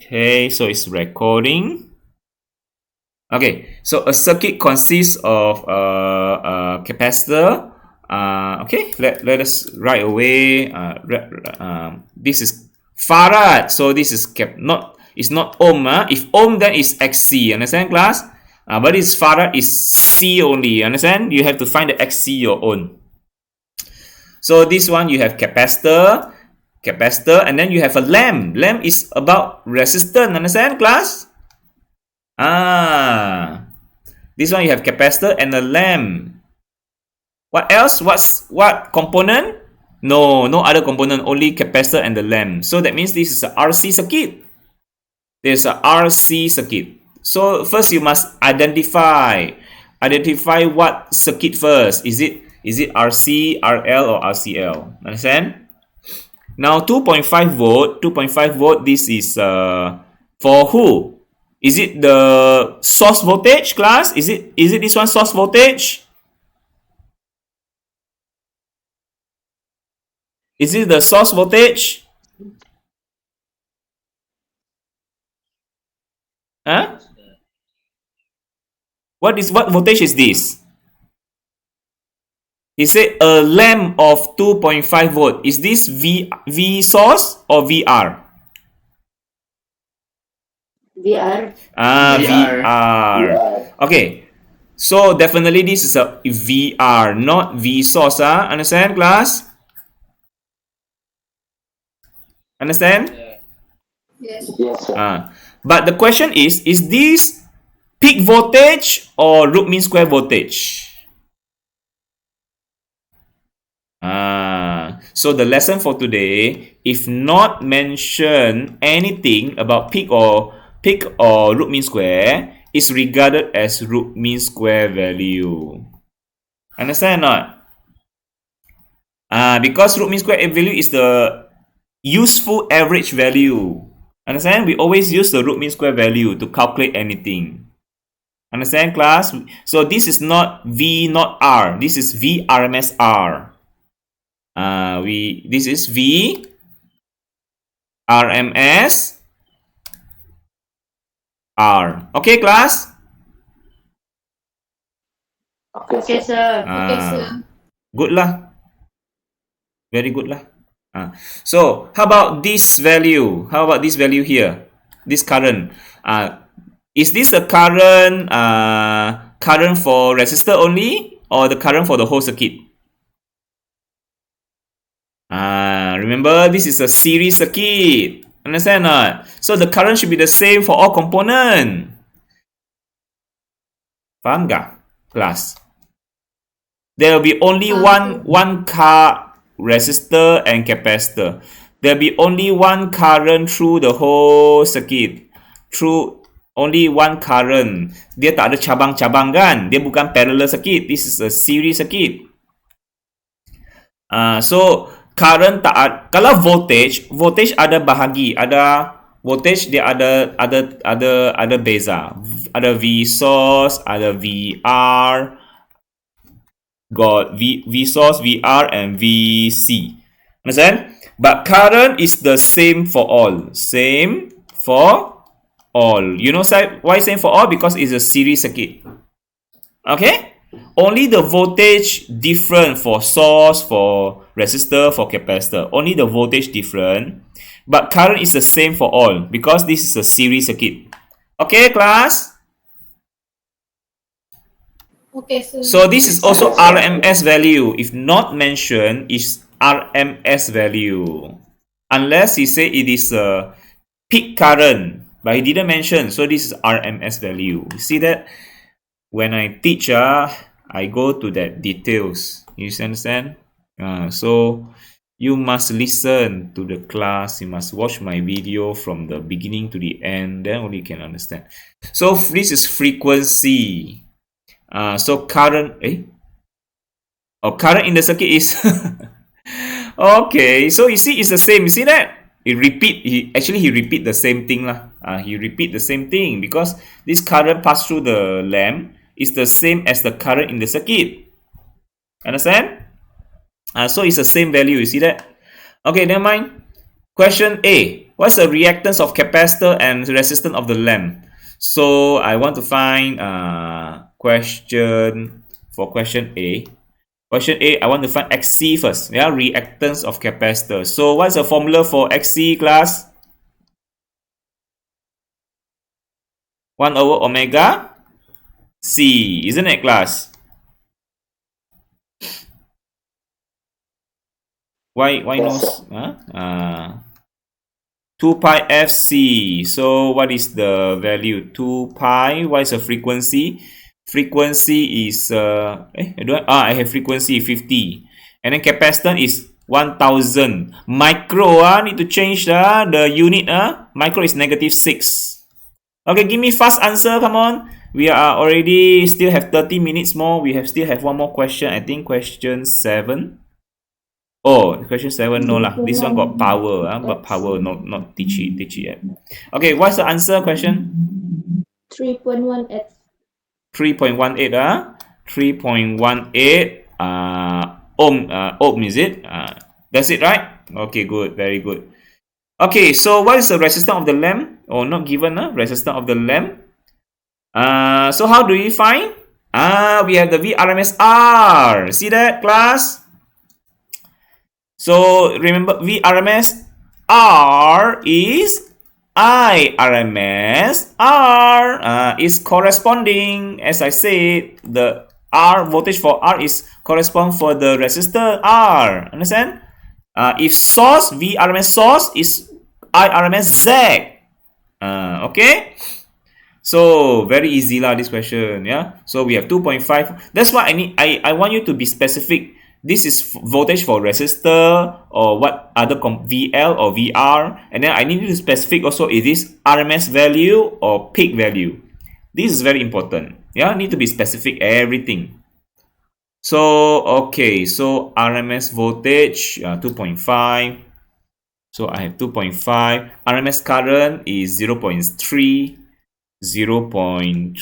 Okay, so it's recording. Okay, so a circuit consists of a capacitor. Okay, let us right away. This is farad, so this is it's not ohm. If ohm, then it's XC. Understand, class? But it's farad is C only. Understand? You have to find the XC your own. So this one you have capacitor, and then you have a lamp. Lamp is about resistance. Understand, class? This one you have capacitor and a lamp. What else? What component? No other component, only capacitor and the lamp. So that means this is a RC circuit. There's a RC circuit. So first you must identify what circuit first. Is it RC, RL, or RCL? Understand? Now 2.5 volt, this is for who? Is it the source voltage, class? Is it this one source voltage? Is it the source voltage? Huh? What voltage is this? He said a lamp of 2.5 volt. Is this V source or VR? VR. VR. Okay. So definitely this is a VR, not V source. Understand, class? Understand? Yes. But the question is this peak voltage or root mean square voltage? So the lesson for today, if not mention anything about peak or root mean square, is regarded as root mean square value. Understand or not? Because root mean square value is the useful average value. Understand? We always use the root mean square value to calculate anything. Understand, class? So this is not V not R. This is V RMS R. This is V RMS R. Okay, class? Okay, sir. Good lah. Very good lah. So how about this value? How about this value here? This current. Is this a current for resistor only, or the current for the whole circuit? Remember, this is a series circuit. Understand or not? So the current should be the same for all components. Faham gak, class? There will be only one car resistor and capacitor. There will be only one current through the whole circuit. Through only one current. Dia tak ada cabang-cabang kan? Dia bukan parallel circuit. This is a series circuit. So current tak, kalau voltage ada bahagi, ada voltage dia ada beza. Ada V source, ada VR, got V source, VR, and VC. Understand? But current is the same for all. Same for all. You know why same for all? Because it's a series circuit. Okay? Only the voltage different for source, for resistor, for capacitor. Only the voltage different. But current is the same for all because this is a series circuit. Okay, class? Okay, sir. So this is also RMS value. If not mentioned, is RMS value. Unless he say it is a peak current. But he didn't mention. So this is RMS value. You see that? When I teach, I go to that details. You understand? So you must listen to the class. You must watch my video from the beginning to the end. Then only you can understand. So this is frequency. So current, current in the circuit is okay. So you see, it's the same. You see that? He repeat the same thing lah. He repeat the same thing because this current pass through the lamp is the same as the current in the circuit. Understand? So it's the same value. You see that? Okay, never mind. Question A. What's the reactance of capacitor and resistance of the lamp? So I want to find question A. Question A, I want to find XC first. Yeah, reactance of capacitor. So what's the formula for XC, class? 1 over omega C, isn't it, class? Why no? 2 pi FC. So what is the value? 2 pi. What is the frequency? Frequency is I have frequency 50. And then capacitance is 1000. Micro need to change the unit. Micro is -6. Okay, give me fast answer. Come on. We are already still have 30 minutes more. We still have one more question. I think question 7. Oh, question 7, no lah. This one got power, but power not teach it yet. Okay, what's the answer question? 3.18. 3.18, 3.18 ohm is it? That's it, right? Okay, good, very good. Okay, so what is the resistance of the lamp? Oh, not given, resistance of the lamp. So how do we find? We have the VRMS R. See that, class? So remember, VRMS R is IRMS R is corresponding, as I said, the R voltage for R is correspond for the resistor R. Understand? If source VRMS source is IRMS Z. Okay. So very easy lah this question. Yeah. So we have 2.5. That's why I want you to be specific. This is voltage for resistor or what other VL or VR, and then I need you to specific also, is this RMS value or peak value? This is very important. Yeah, need to be specific everything. So okay, so RMS voltage 2.5. So I have 2.5. RMS current is 0.3. 0.3.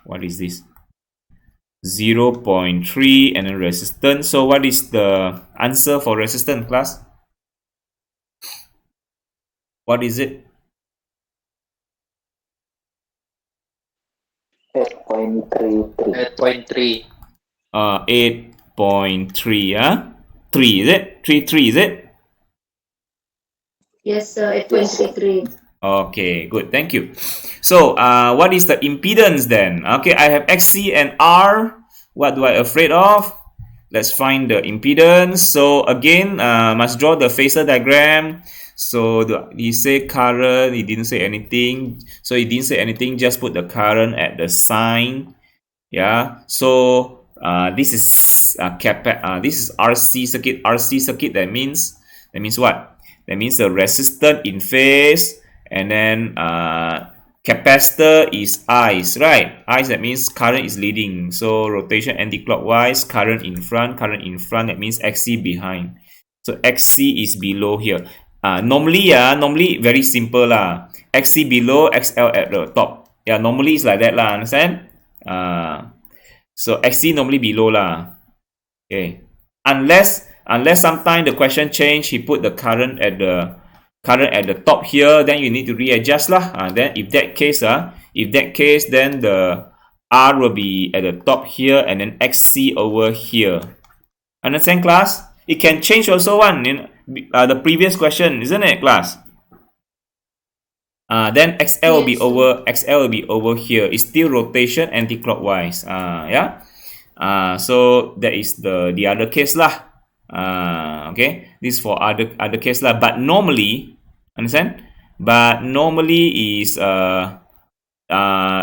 What is this? 0.3 and then resistance. So what is the answer for resistance, class? What is it? 8.33. 8.3, 3 is it? 3 is it? Yes, sir. 8.33. Okay, good, thank you. So what is the impedance then? Okay, I have XC and R. What do I afraid of? Let's find the impedance. So again, must draw the phasor diagram. So he say current, he didn't say anything. So he didn't say anything, just put the current at the sign. Yeah. So this is this is RC circuit. RC circuit, that means what? That means the resistor in phase, and then capacitor is I's, right? I's, that means current is leading. So rotation anti-clockwise, current in front, that means XC behind. So XC is below here. Normally very simple lah. XC below, XL at the top. Yeah, normally it's like that lah, understand? So XC normally below lah. Okay. Unless sometime the question change, he put the current at the top here, then you need to readjust lah. Then if that case, then the R will be at the top here and then XC over here. Understand, class? It can change also one in the previous question, isn't it, class? Then XL will be over here. It's still rotation anti-clockwise. Yeah. So that is the other case lah. Okay, this for other case lah. But normally, understand? But normally is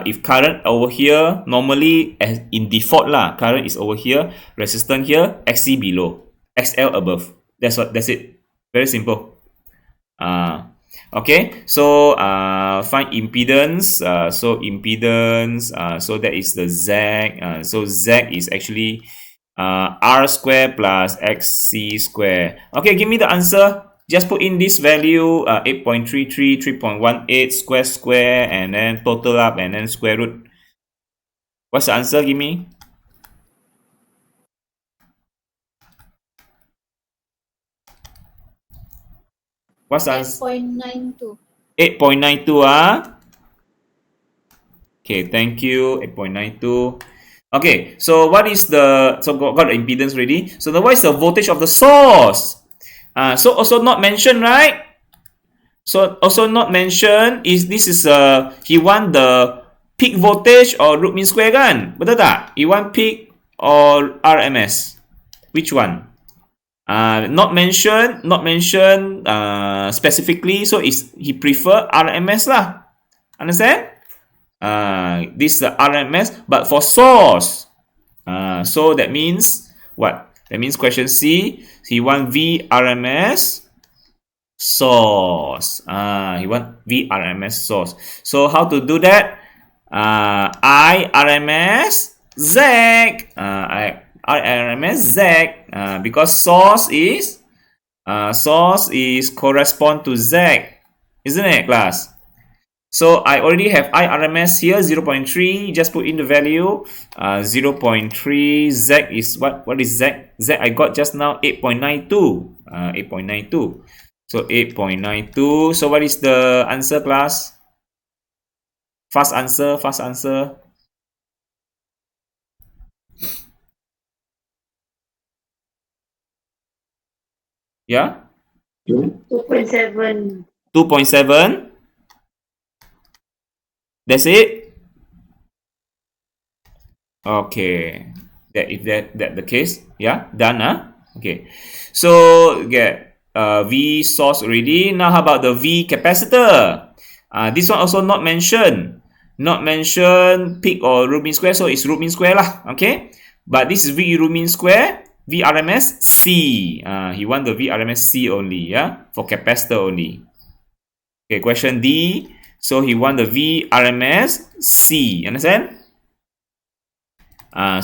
if current over here, normally as in default lah, current is over here, resistance here, XC below, XL above. That's it. Very simple. Okay, so find impedance. So that is the Z. So Z is actually R square plus XC square. Okay, give me the answer. Just put in this value 8.33, 3.18 square, and then total up and then square root. What's the answer? Give me. What's the answer? 8.92. 8.92 ah. Okay, thank you. 8.92. Okay, so what is the got the impedance ready? So what is the voltage of the source? So also not mentioned, right? So also not mentioned is this is he want the peak voltage or root mean square kan? Betul tak? He want peak or RMS? Which one? Not mentioned specifically, so is he prefer RMS lah. Understand? This is the RMS, but for source. So that means what? That means question C, he want V RMS source. He want V RMS source. So how to do that? I RMS Z. I RMS Z. Because source is correspond to Z, isn't it, class? So I already have IRMS here, 0.3. Just put in the value. 0.3. Z is what? What is Z? Z I got just now 8.92. 8.92. So 8.92. So what is the answer, class? Fast answer. Fast answer. Yeah. 2.7. 2.7. That's it. Okay. If that the case, yeah, done, huh? Okay. So get V source already. Now how about the V capacitor? This one also not mentioned. Not mentioned peak or root mean square, so it's root mean square lah. Okay. But this is V root mean square. V RMS C. He want the V RMS C only, yeah, for capacitor only. Okay, question D. So he want the V RMS C. Understand?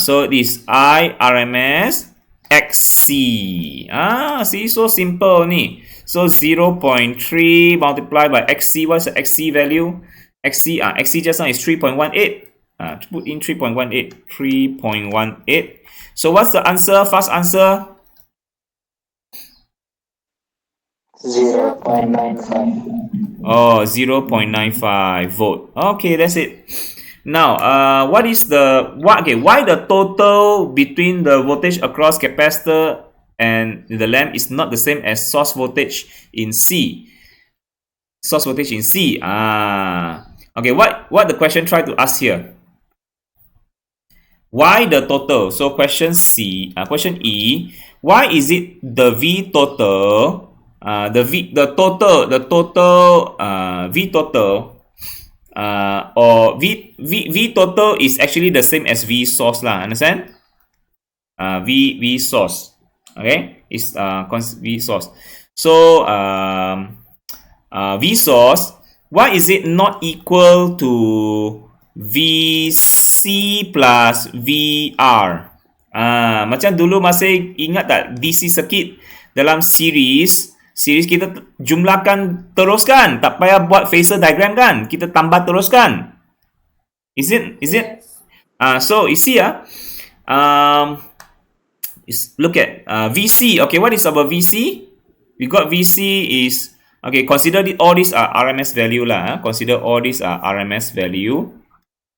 So this I RMS XC. See, so simple only. So 0.3 multiplied by XC. What's the XC value? XC just now is 3.18. Put in 3.18. 3.18. So what's the answer? Fast answer? 0.95. Oh, 0.95 volt. Okay, that's it. Now, what is the why the total between the voltage across capacitor and the lamp is not the same as source voltage in C? Source voltage in C. Okay, what the question try to ask here? Why the total? So question C, question E, why is it the V total, V total or V total is actually the same as V source lah, understand? V source, okay, is V source. So V source, why is it not equal to VC plus VR? Macam dulu masih ingat tak DC circuit dalam series kita jumlahkan terus kan, tak payah buat phasor diagram kan, kita tambah terus kan. Is it? So you see look at VC. Okay, what is our VC? We got VC is, okay, consider all these are RMS value lah. Consider all these are RMS value.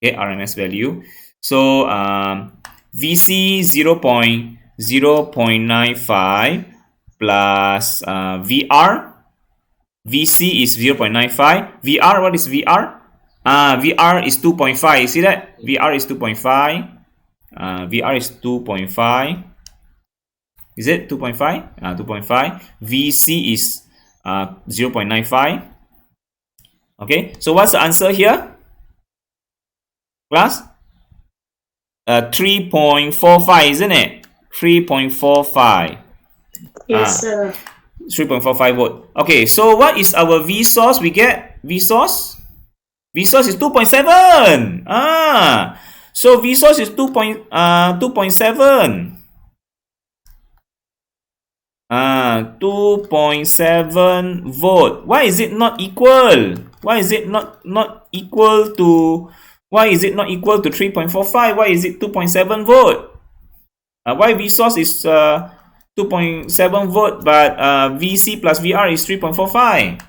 Okay, RMS value. So VC 0.95 plus VR. VC is 0.95. VR, what is VR? VR is 2.5. You see that? VR is 2.5. VR is 2.5. Is it 2.5? 2.5. VC is 0.95. Okay, so what's the answer here? Class? 3.45, isn't it? 3.45. Yes, sir. 3.45 volt. Okay, so what is our V source? We get V source. V source is 2.7. So V source is 2.7. 2.7 volt. Why is it not equal? Why is it not equal to? Why is it not equal to 3.45? Why is it 2.7 volt? Why V source is 2.7 volt, but VC plus VR is 3.45.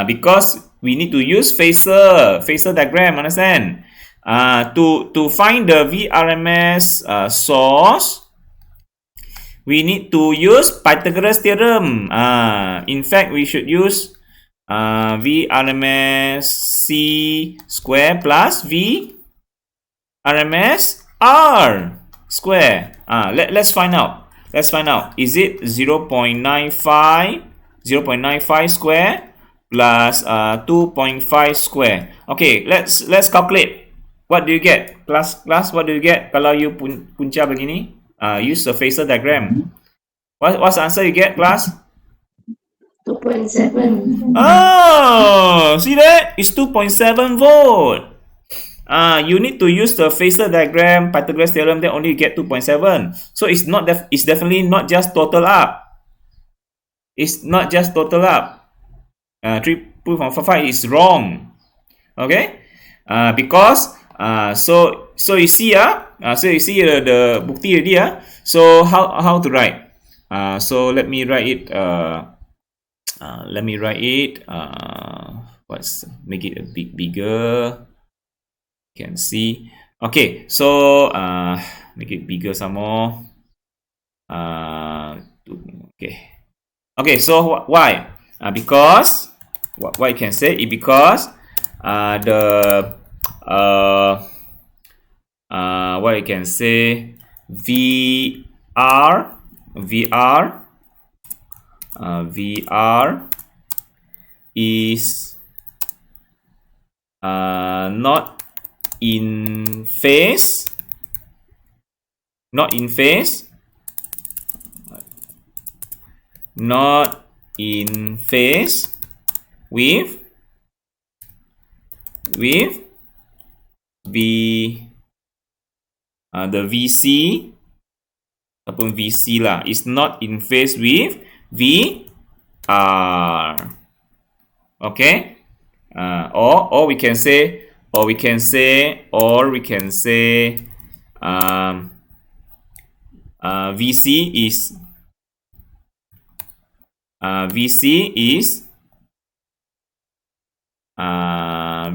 Because we need to use phasor diagram, understand? To find the VRMS source, we need to use Pythagoras theorem. In fact, we should use VRMS C square plus VRMS R square. Let's find out. Is it 0.95 square plus 2.5 square? Okay, let's calculate. What do you get? Class, what do you get kalau you punca begini? Use the phasor diagram. What's the answer you get, class? 2.7. Oh, see that? It's 2.7 volt. You need to use the phasor diagram, Pythagoras theorem, then only you get 2.7. So it's definitely not just total up. It's not just total up. 3.45 is wrong. Okay? Because so you see the bukti already. So how to write? So let me write it. Make it a bit bigger. You can see. Okay, so make it bigger some more. Okay, so why? Because what you can say is because what you can say, VR is not in phase with the VC ataupun VC lah, is not in phase with VR. Okay, or we can say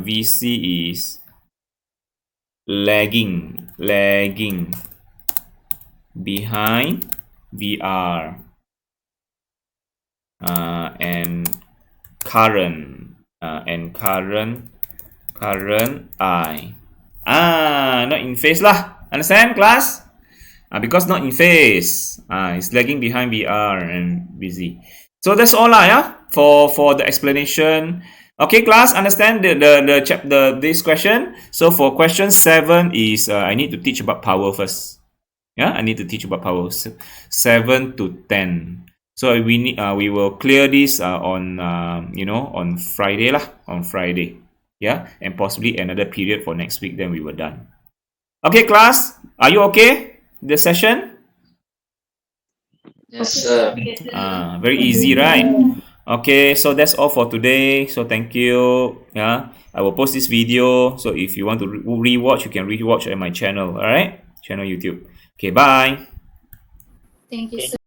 VC is lagging behind VR and current I. Not in phase lah. Understand, class? Because not in phase. It's lagging behind VR and VC. So that's all lah, yeah, for the explanation. Okay, class, understand this question. So for question 7 is I need to teach about power first. Yeah, I need to teach about power 7 to 10. So we will clear this on Friday lah, on Friday. Yeah, and possibly another period for next week. Then we were done. Okay, class, are you okay? The session? Yes, sir. Very easy, right? Okay, so that's all for today. So thank you. Yeah, I will post this video. So if you want to rewatch, you can rewatch at my channel. All right, channel YouTube. Okay, bye. Thank you, sir.